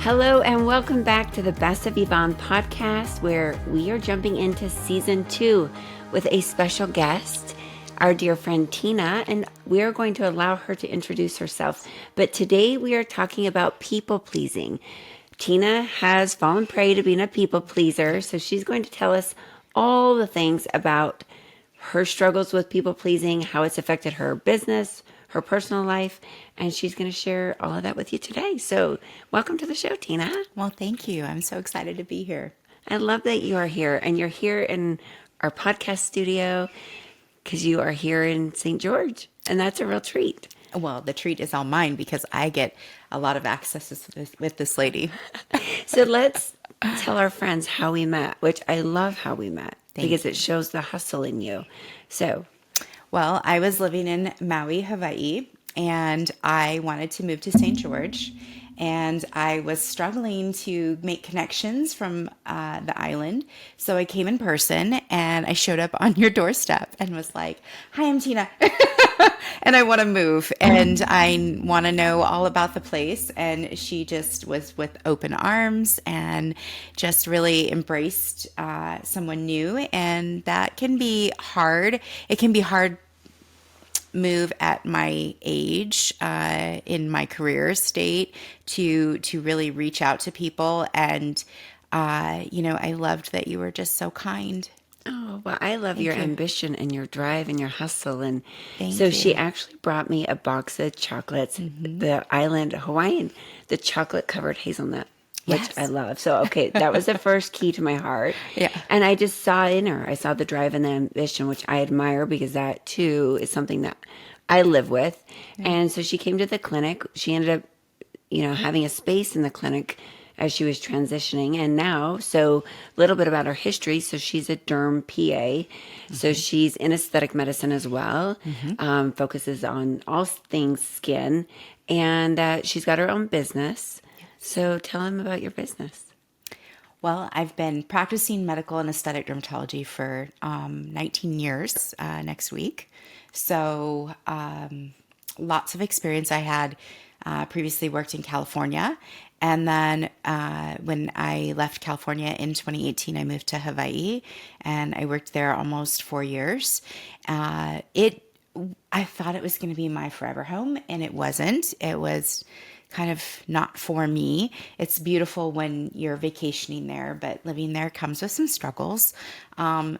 Hello and welcome back to the Best of Yvonne podcast, where we are jumping into season 2 with a special guest, our dear friend Tina, and we are going to allow her to introduce herself. But today we are talking about people pleasing. Tina has fallen prey to being a people pleaser, so she's going to tell us all the things about her struggles with people pleasing, how it's affected her business, her personal life, and she's going to share all of that with you today. So welcome to the show, Tina. Well, thank you. I'm so excited to be here. I love that you are here, and you're here in our podcast studio because you are here in St. George, and that's a real treat. Well, the treat is all mine because I get a lot of access with this lady. So let's tell our friends how we met, which I love how we met because it shows the hustle in you. So, Well, I was living in Maui, Hawaii, and I wanted to move to St. George. And I was struggling to make connections from the island. So I came in person and I showed up on your doorstep and was like, "Hi, I'm Tina. And I want to move and I want to know all about the place." And she just was with open arms and just really embraced someone new. And that can be hard. It can be hard move at my age in my career state to really reach out to people. And I loved that you were just so kind. oh, well, I love your you. ambition and your drive and your hustle. And Thank so you. she actually brought me a box of chocolates, the island Hawaiian, the chocolate covered hazelnut, which Yes. I love. So, okay, that was the first key to my heart. Yeah. And I just saw in her, I saw the drive and the ambition, which I admire because that too is something that I live with. And so she came to the clinic. She ended up, having a space in the clinic as she was transitioning. And now, so a little bit about her history. So she's a derm PA. So she's in aesthetic medicine as well, focuses on all things skin. And she's got her own business. So tell him about your business. Well, I've been practicing medical and aesthetic dermatology for 19 years next week. So lots of experience. I had previously worked in California. And then when I left California in 2018, I moved to Hawaii and I worked there almost 4 years. I thought it was going to be my forever home, and it wasn't. It was kind of not for me. It's beautiful when you're vacationing there, but living there comes with some struggles.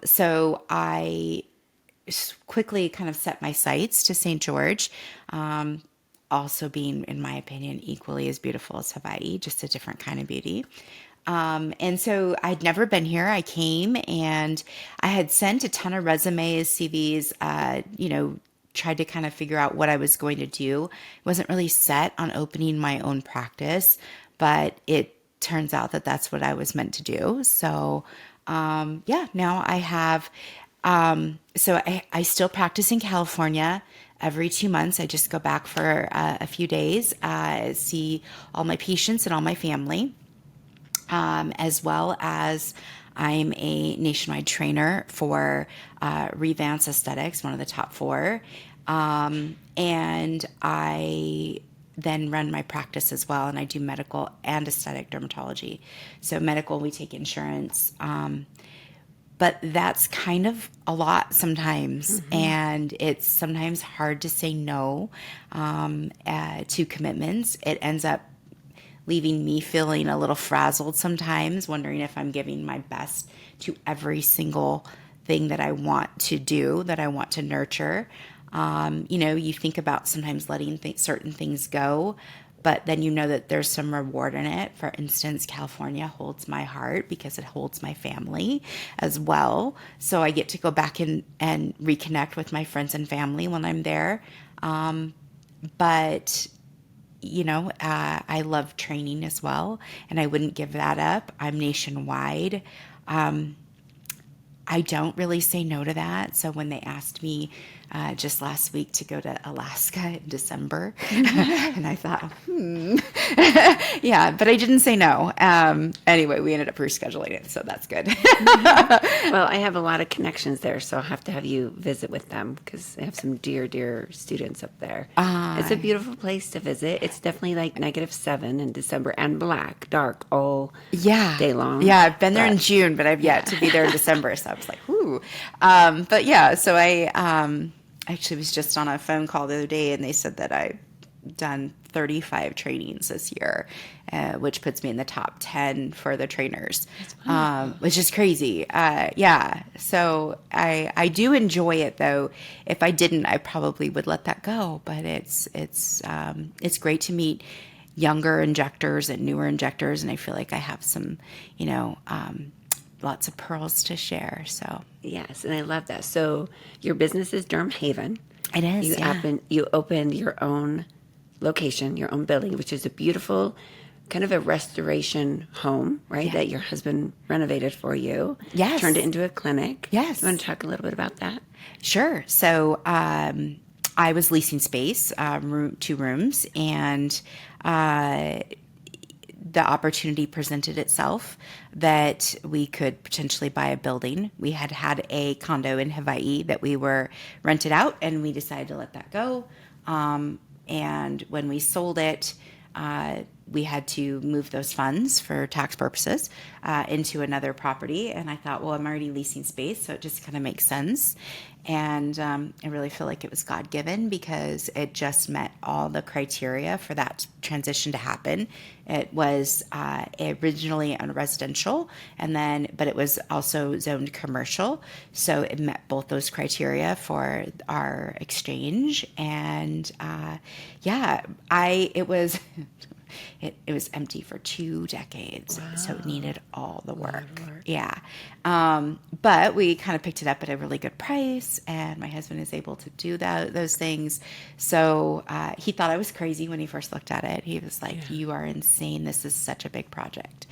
So I quickly kind of set my sights to St. George, also being, in my opinion, equally as beautiful as Hawaii, just a different kind of beauty. And so I'd never been here. I came and I had sent a ton of resumes, CVs, tried to kind of figure out what I was going to do. Wasn't really set on opening my own practice, but it turns out that that's what I was meant to do. So, now I have, I still practice in California. Every 2 months, I just go back for a few days, see all my patients and all my family, as well as I'm a nationwide trainer for Revance Aesthetics, one of the top 4. And I then run my practice as well, and I do medical and aesthetic dermatology. So medical, we take insurance. But that's kind of a lot sometimes, and it's sometimes hard to say no to commitments. It ends up leaving me feeling a little frazzled sometimes, wondering if I'm giving my best to every single thing that I want to do, that I want to nurture. You think about sometimes letting certain things go, but then you know that there's some reward in it. For instance, California holds my heart because it holds my family as well. So I get to go back and reconnect with my friends and family when I'm there. But I love training as well, and I wouldn't give that up. I'm nationwide. I don't really say no to that. So when they asked me just last week to go to Alaska in December. And I thought, yeah, but I didn't say no. Anyway, we ended up rescheduling it, so that's good. Well, I have a lot of connections there, so I'll have to have you visit with them because I have some dear students up there. It's a beautiful place to visit. It's definitely like -7 in December and black, dark all day long. Yeah, I've been there in June, but I've yet to be there in December. So I was like, whoo. But yeah, so I actually was just on a phone call the other day, and they said that I've done 35 trainings this year, which puts me in the top 10 for the trainers, which is crazy. Yeah. So I do enjoy it, though. If I didn't, I probably would let that go. But it's great to meet younger injectors and newer injectors, and I feel like I have some, lots of pearls to share. So yes, and I love that. So your business is Derm Haven. it is. You opened your own location, your own building, which is a beautiful kind of a restoration home, right? Yeah. That your husband renovated for you. Yes. Turned it into a clinic. Yes. You want to talk a little bit about that? Sure. So I was leasing space, 2 rooms, and the opportunity presented itself that we could potentially buy a building. We had a condo in Hawaii that we were rented out, and we decided to let that go. And when we sold it, we had to move those funds for tax purposes into another property. And I thought, well, I'm already leasing space, so it just kind of makes sense. And I really feel like it was God-given because it just met all the criteria for that transition to happen. It was originally a residential, but it was also zoned commercial. So it met both those criteria for our exchange. And it was... It was empty for 2 decades, so it needed all the work. Yeah. But we kind of picked it up at a really good price, and my husband is able to do those things. So he thought I was crazy when he first looked at it. He was like, "You are insane. This is such a big project."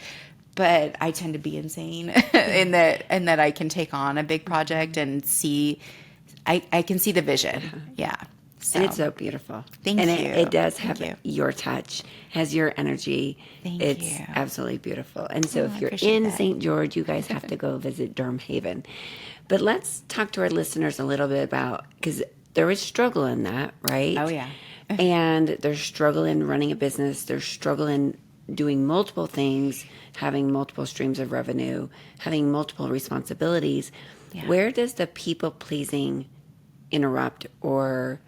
But I tend to be insane in that I can take on a big project and see, I can see the vision. Yeah. So. And it's so beautiful. Thank you. It does have your touch, has your energy. It's absolutely beautiful. And so if you're in St. George, you guys have to go visit Derm Haven. But let's talk to our listeners a little bit about, because there is struggle in that, right? Oh, yeah. And there's struggle in running a business. There's struggle in doing multiple things, having multiple streams of revenue, having multiple responsibilities. Yeah. Where does the people-pleasing interrupt or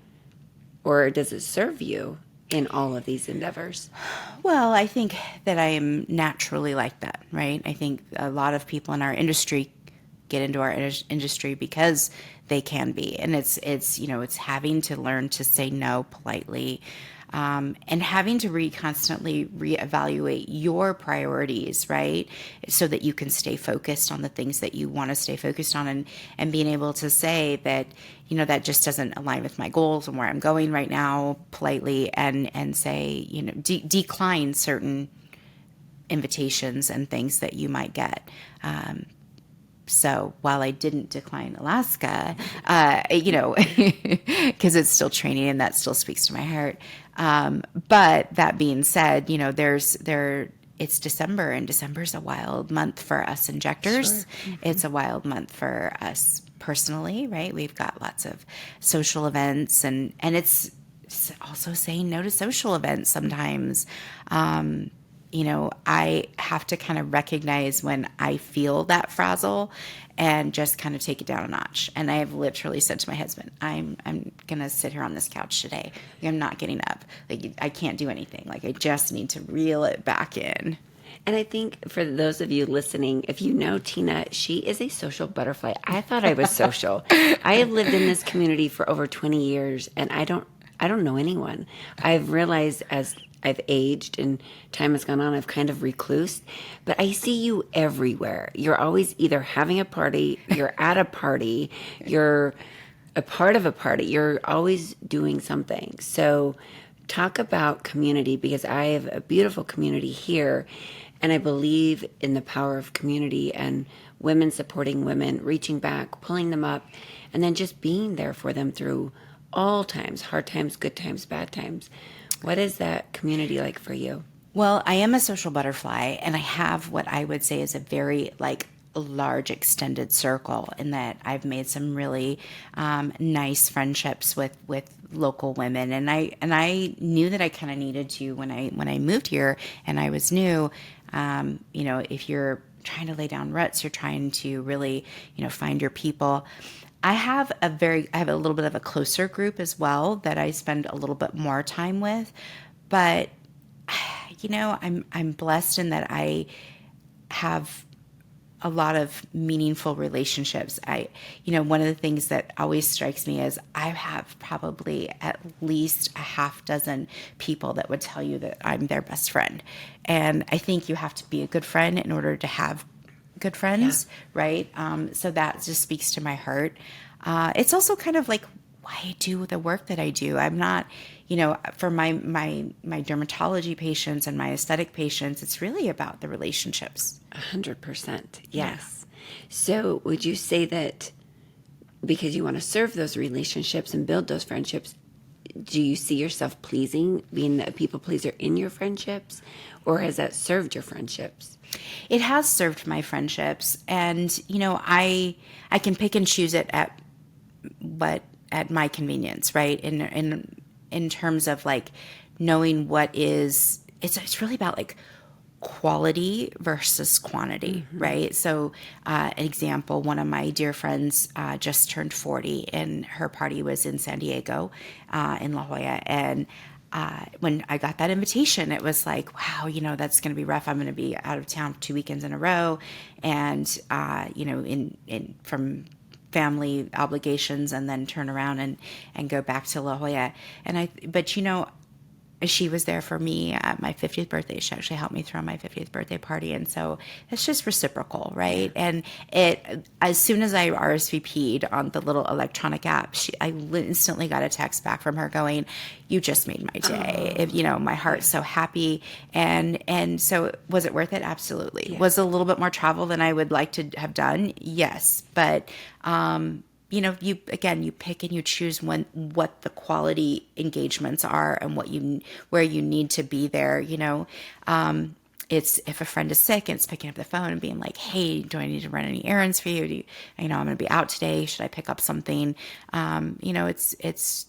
does it serve you in all of these endeavors? Well, I think that I am naturally like that, right? I think a lot of people in our industry get into our industry because they can be, and it's having to learn to say no politely, and having to constantly reevaluate your priorities, right? So that you can stay focused on the things that you want to stay focused on, and being able to say that, that just doesn't align with my goals and where I'm going right now politely, and say, decline certain invitations and things that you might get. So while I didn't decline Alaska, because it's still training and that still speaks to my heart. But that being said, it's December, and December's a wild month for us injectors. Sure. Mm-hmm. It's a wild month for us personally, right? We've got lots of social events, and it's also saying no to social events sometimes. I have to kind of recognize when I feel that frazzle and just kind of take it down a notch. And I have literally said to my husband, I'm going to sit here on this couch today. I'm not getting up. Like, I can't do anything. Like, I just need to reel it back in. And I think for those of you listening, if you know Tina, she is a social butterfly. I thought I was social. I have lived in this community for over 20 years, and I don't know anyone. I've realized as I've aged and time has gone on, I've kind of reclused, but I see you everywhere. You're always either having a party, you're at a party, you're a part of a party, you're always doing something. So talk about community, because I have a beautiful community here. And I believe in the power of community and women supporting women, reaching back, pulling them up, and then just being there for them through all times, hard times, good times, bad times. What is that community like for you? Well, I am a social butterfly, and I have what I would say is a very large extended circle in that I've made some really nice friendships with local women, and I knew that I kind of needed to when I moved here and I was new. If you're trying to lay down roots, you're trying to really find your people. I have a little bit of a closer group as well that I spend a little bit more time with, but I'm blessed in that I have a lot of meaningful relationships. One of the things that always strikes me is I have probably at least a half dozen people that would tell you that I'm their best friend. And I think you have to be a good friend in order to have good friends, right? So that just speaks to my heart. It's also kind of like why I do the work that I do. I'm not, for my dermatology patients and my aesthetic patients, it's really about the relationships. 100%. Yes. So would you say that because you want to serve those relationships and build those friendships, do you see yourself pleasing, being a people pleaser in your friendships, or has that served your friendships? It has served my friendships, and I can pick and choose it at my convenience, right? In terms of knowing what is it's really about quality versus quantity, right? So, an example, one of my dear friends just turned 40, and her party was in San Diego, in La Jolla, and when I got that invitation, it was like, wow, that's going to be rough. I'm going to be out of town 2 weekends in a row, and in from family obligations, and then turn around and go back to La Jolla. But she was there for me at my 50th birthday. She actually helped me throw my 50th birthday party. And so it's just reciprocal, right? And as soon as I RSVP'd on the little electronic app, I instantly got a text back from her going, "You just made my day." My heart's so happy. And so was it worth it? Absolutely. Was it a little bit more travel than I would like to have done? Yes. But, you pick and you choose what the quality engagements are and where you need to be there. It's if a friend is sick, and it's picking up the phone and being like, "Hey, do I need to run any errands for you? I'm going to be out today. Should I pick up something?" It's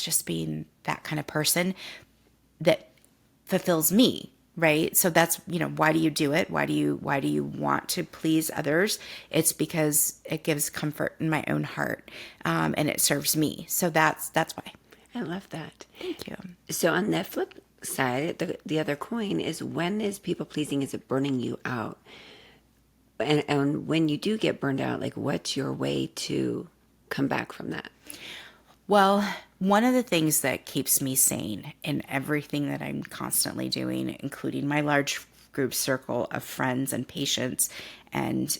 just being that kind of person that fulfills me. Right. So that's, why do you do it? Why do you want to please others? It's because it gives comfort in my own heart, and it serves me. So that's why. I love that. Thank you. So on the flip side, the other coin is, when is people pleasing? Is it burning you out? And when you do get burned out, what's your way to come back from that? Well, one of the things that keeps me sane in everything that I'm constantly doing, including my large group circle of friends and patients, and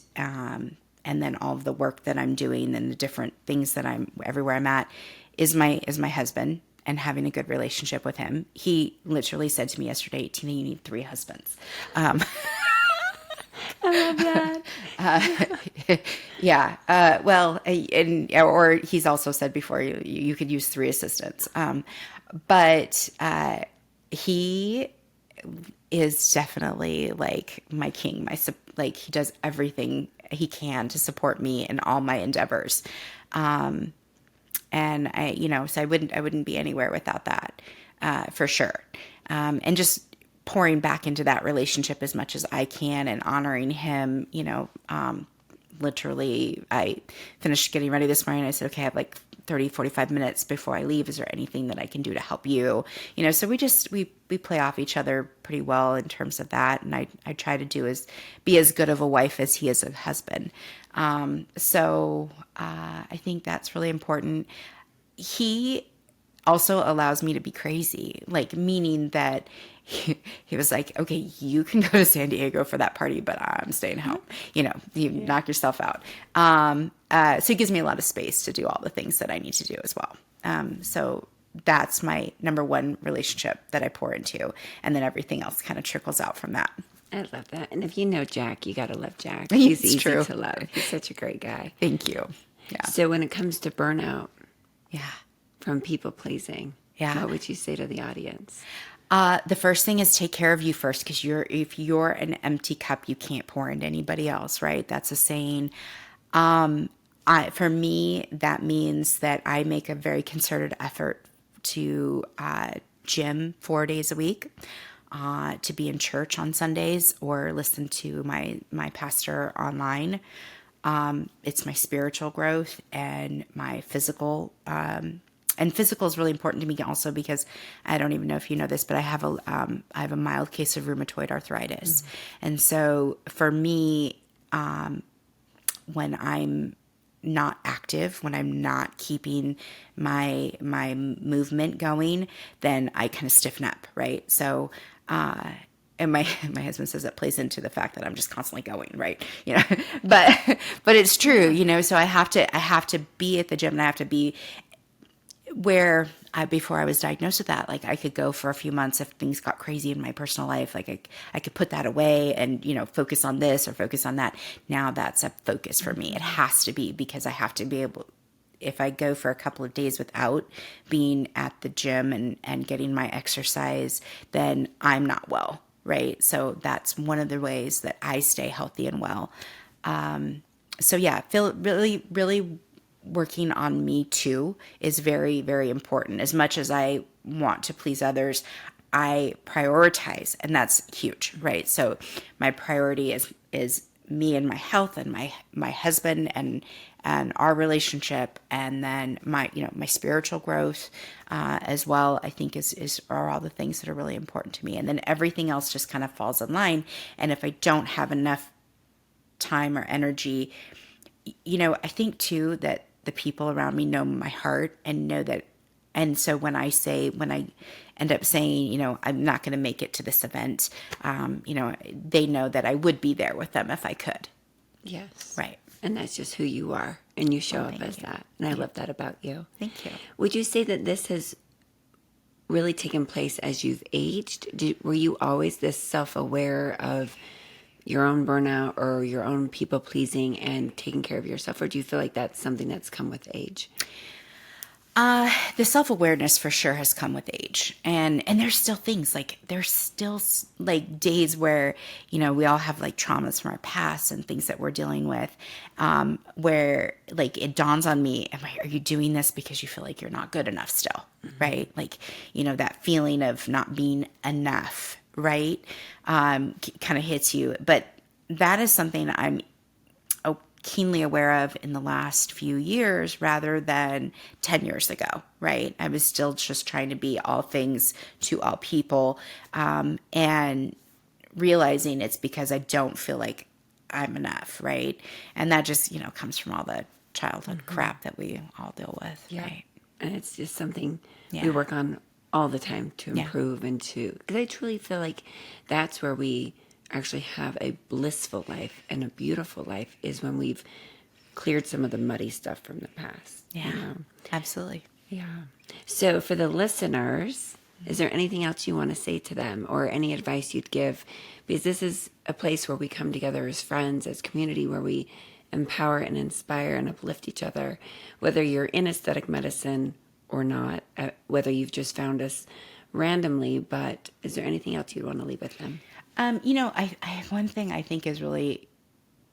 then all of the work that I'm doing and the different things that I'm everywhere I'm at, is my husband, and having a good relationship with him. He literally said to me yesterday, "Tina, you need 3 husbands." I love that. Yeah. Or he's also said before, you could use 3 assistants. But he is definitely my king. He does everything he can to support me in all my endeavors. And so I wouldn't be anywhere without that, for sure. And just pouring back into that relationship as much as I can and honoring him. Literally, I finished getting ready this morning. I said, "Okay, I have 30, 45 minutes before I leave. Is there anything that I can do to help you?" So we play off each other pretty well in terms of that. And I try to be as good of a wife as he is a husband. So I think that's really important. He also allows me to be crazy, meaning that he was like, "Okay, you can go to San Diego for that party, but I'm staying home. You knock yourself out." So it gives me a lot of space to do all the things that I need to do as well. So that's my number one relationship that I pour into, and then everything else kind of trickles out from that. I love that. And if you know Jack, you got to love Jack. It's He's easy true. to love. He's such a great guy. Thank you. Yeah. So when it comes to burnout Yeah. from people pleasing, Yeah. what would you say to the audience? The first thing is take care of you first, because if you're an empty cup, you can't pour into anybody else, right? That's a saying. For me, that means that I make a very concerted effort to gym 4 days a week, to be in church on Sundays, or listen to my pastor online. It's my spiritual growth and my physical. And physical is really important to me also, because I don't even know if you know this, but I have a mild case of rheumatoid arthritis. Mm-hmm. And so for me, when I'm not active, when I'm not keeping my movement going, then I kind of stiffen up, right? So, and my husband says that plays into the fact that I'm just constantly going, right? You know, but it's true, you know. So I have to be at the gym, and I have to be where before I was diagnosed with that, like I could go for a few months if things got crazy in my personal life. Like I could put that away and, you know, focus on this or focus on that. Now that's a focus for me. It has to be, because I have to be able, if I go for a couple of days without being at the gym and getting my exercise, then I'm not well, right? So that's one of the ways that I stay healthy and well. So yeah, feel really, really working on me too is very, very important. As much as I want to please others, I prioritize, and that's huge, right? So my priority is me and my health, and my husband and our relationship, and then my spiritual growth as well. I think are all the things that are really important to me, and then everything else just kind of falls in line. And if I don't have enough time or energy, you know, I think too that the people around me know my heart and know that. And so when I end up saying, you know, I'm not going to make it to this event, you know, they know that I would be there with them if I could. Yes. Right. And that's just who you are. And you show up as that. And I love that about you. Thank you. Would you say that this has really taken place as you've aged? Were you always this self-aware of your own burnout or your own people pleasing and taking care of yourself? Or do you feel like that's something that's come with age? The self-awareness for sure has come with age. And there's still things like, there's still like days where, you know, we all have like traumas from our past and things that we're dealing with, where like it dawns on me, are you doing this because you feel like you're not good enough still? Mm-hmm. Right? Like, you know, that feeling of not being enough, right? Kind of hits you. But that is something I'm keenly aware of in the last few years rather than 10 years ago, right? I was still just trying to be all things to all people, and realizing it's because I don't feel like I'm enough, right? And that just, you know, comes from all the childhood crap that we all deal with, right? And it's just something we work on all the time to improve and to, because I truly feel like that's where we actually have a blissful life and a beautiful life, is when we've cleared some of the muddy stuff from the past. Yeah, you know? Absolutely. Yeah. So for the listeners, is there anything else you want to say to them, or any advice you'd give? Because this is a place where we come together as friends, as community, where we empower and inspire and uplift each other, whether you're in aesthetic medicine or not, whether you've just found us randomly. But is there anything else you'd want to leave with them? You know, I one thing I think is really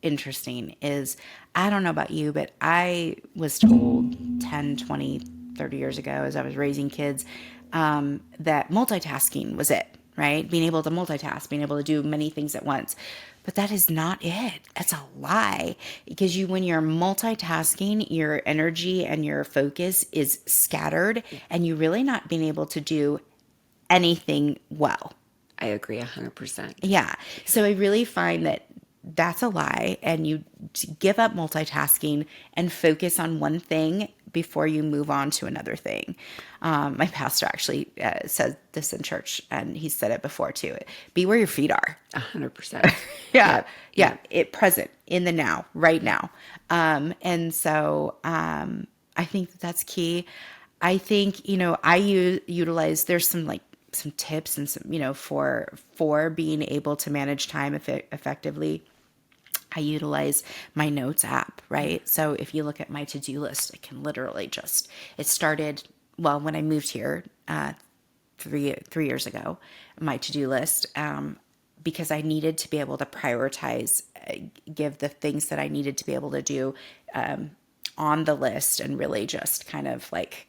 interesting is, I don't know about you, but I was told 10, 20, 30 years ago as I was raising kids, that multitasking was it, right? Being able to multitask, being able to do many things at once. But that is not it. That's a lie. Because when you're multitasking, your energy and your focus is scattered, and you're really not being able to do anything well. I agree 100%. Yeah. So I really find that that's a lie, and you give up multitasking and focus on one thing before you move on to another thing. My pastor actually said this in church, and he said it before too. Be where your feet are. 100%. Yeah. It present, in the now, right now. And so I think that's key. I think, you know, I utilize, there's some like some tips and some, for being able to manage time effectively, I utilize my notes app, right? So if you look at my to-do list, I can literally it started, well, when I moved here, 3 years ago, my to-do list, because I needed to be able to prioritize, give the things that I needed to be able to do, on the list, and really just kind of like,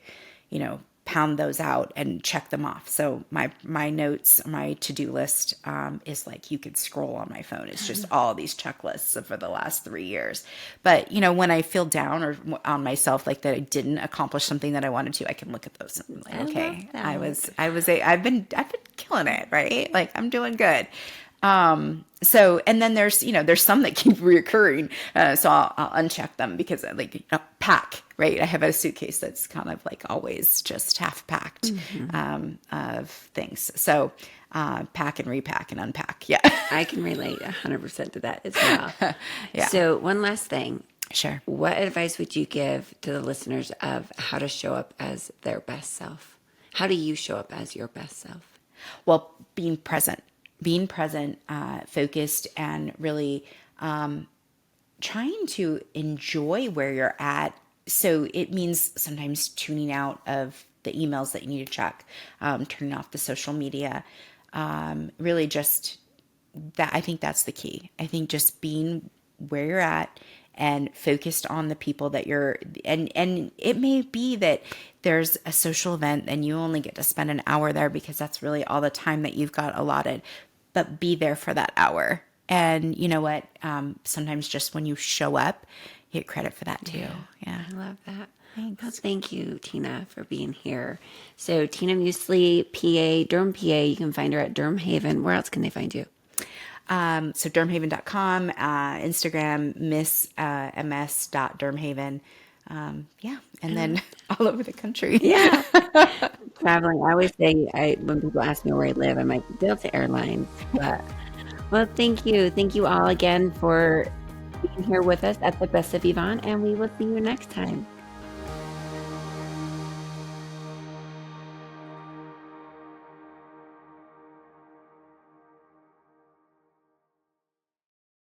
pound those out and check them off. So my notes, my to-do list, is like, you could scroll on my phone. It's just all these checklists for the last 3 years. But when I feel down or on myself, like that I didn't accomplish something that I wanted to, I can look at those and be like, okay, I've been killing it, right? Like, I'm doing good. So, and then there's some that keep reoccurring. So I'll uncheck them because pack, right? I have a suitcase that's kind of like always just half packed, of things. So, pack and repack and unpack. Yeah. I can relate 100% to that as well. Yeah. So one last thing. Sure. What advice would you give to the listeners of how to show up as their best self? How do you show up as your best self? Well, being present, focused, and really, trying to enjoy where you're at. So it means sometimes tuning out of the emails that you need to check, turning off the social media, really just that. I think that's the key. I think just being where you're at and focused on the people that and it may be that there's a social event and you only get to spend an hour there because that's really all the time that you've got allotted, but be there for that hour. And you know what? Sometimes just when you show up, you get credit for that too. Yeah. I love that. Thanks. Well, thank you, Tina, for being here. So Tina Moussally, PA, Derm PA, you can find her at Derm Haven. Where else can they find you? So dermhaven.com, Instagram, ms.dermhaven. Yeah. And then all over the country. Yeah. Traveling. I always say, when people ask me where I live, I'm like, Delta Airlines. But, well, thank you. Thank you all again for being here with us at the Best of Yvonne, and we will see you next time.